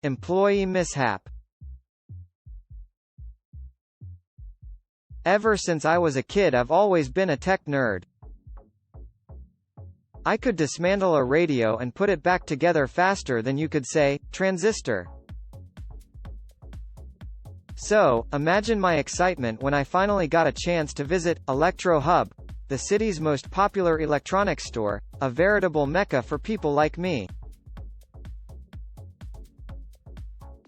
Employee mishap. Ever since I was a kid, I've always been a tech nerd. I could dismantle a radio and put it back together faster than you could say, transistor. So, imagine my excitement when I finally got a chance to visit Electro Hub, the city's most popular electronics store, a veritable mecca for people like me.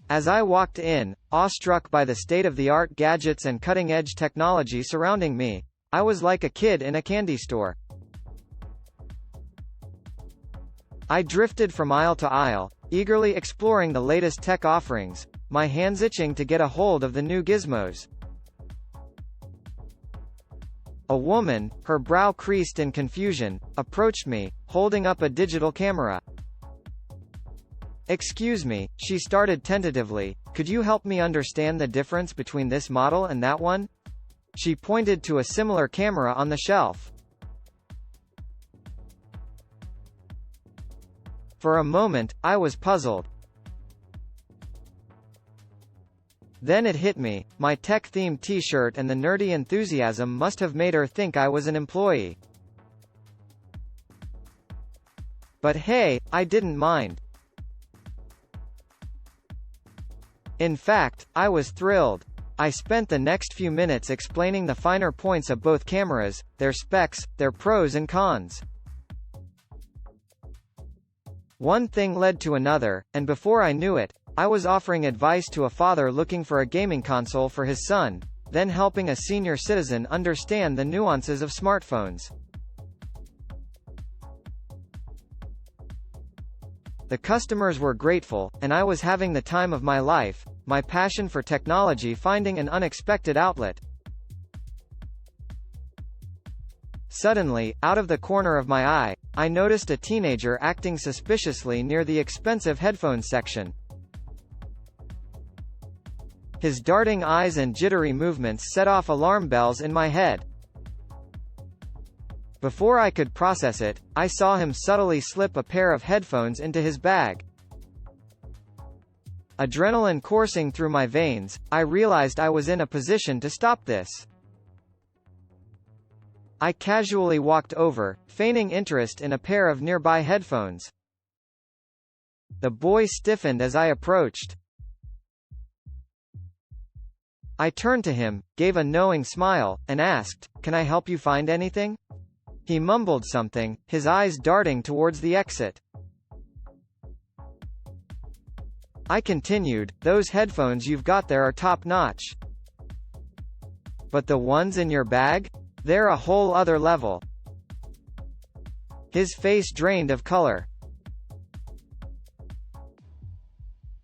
As I walked in, awestruck by the state-of-the-art gadgets and cutting-edge technology surrounding me, I was like a kid in a candy store. I drifted from aisle to aisle, eagerly exploring the latest tech offerings, my hands itching to get a hold of the new gizmos. A woman, her brow creased in confusion, approached me, holding up a digital camera. "Excuse me," she started tentatively, "could you help me understand the difference between this model and that one?" She pointed to a similar camera on the shelf. For a moment, I was puzzled. Then it hit me, my tech-themed t-shirt and the nerdy enthusiasm must have made her think I was an employee. But hey, I didn't mind. In fact, I was thrilled. I spent the next few minutes explaining the finer points of both cameras, their specs, their pros and cons. One thing led to another, and before I knew it, I was offering advice to a father looking for a gaming console for his son, then helping a senior citizen understand the nuances of smartphones. The customers were grateful, and I was having the time of my life, my passion for technology finding an unexpected outlet. Suddenly, out of the corner of my eye, I noticed a teenager acting suspiciously near the expensive headphones section. His darting eyes and jittery movements set off alarm bells in my head. Before I could process it, I saw him subtly slip a pair of headphones into his bag. Adrenaline coursing through my veins, I realized I was in a position to stop this. I casually walked over, feigning interest in a pair of nearby headphones. The boy stiffened as I approached. I turned to him, gave a knowing smile, and asked, "Can I help you find anything?" He mumbled something, his eyes darting towards the exit. I continued, "Those headphones you've got there are top-notch. But the ones in your bag? They're a whole other level." His face drained of color.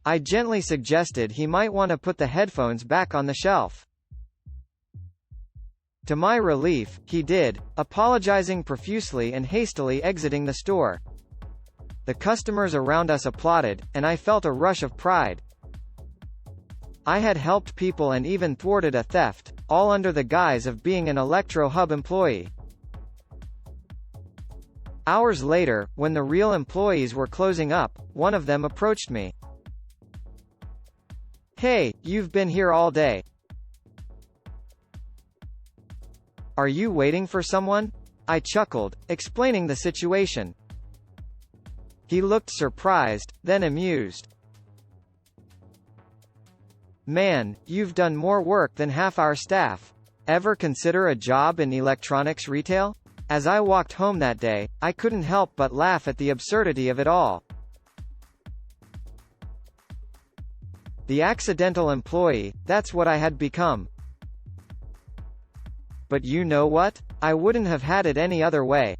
I gently suggested he might want to put the headphones back on the shelf. To my relief, he did, apologizing profusely and hastily exiting the store. The customers around us applauded, and I felt a rush of pride. I had helped people and even thwarted a theft, all under the guise of being an Electro Hub employee. Hours later, when the real employees were closing up, one of them approached me. "Hey, you've been here all day. Are you waiting for someone?" I chuckled, explaining the situation. He looked surprised, then amused. "Man, you've done more work than half our staff. Ever consider a job in electronics retail?" As I walked home that day, I couldn't help but laugh at the absurdity of it all. The accidental employee, that's what I had become. But you know what? I wouldn't have had it any other way.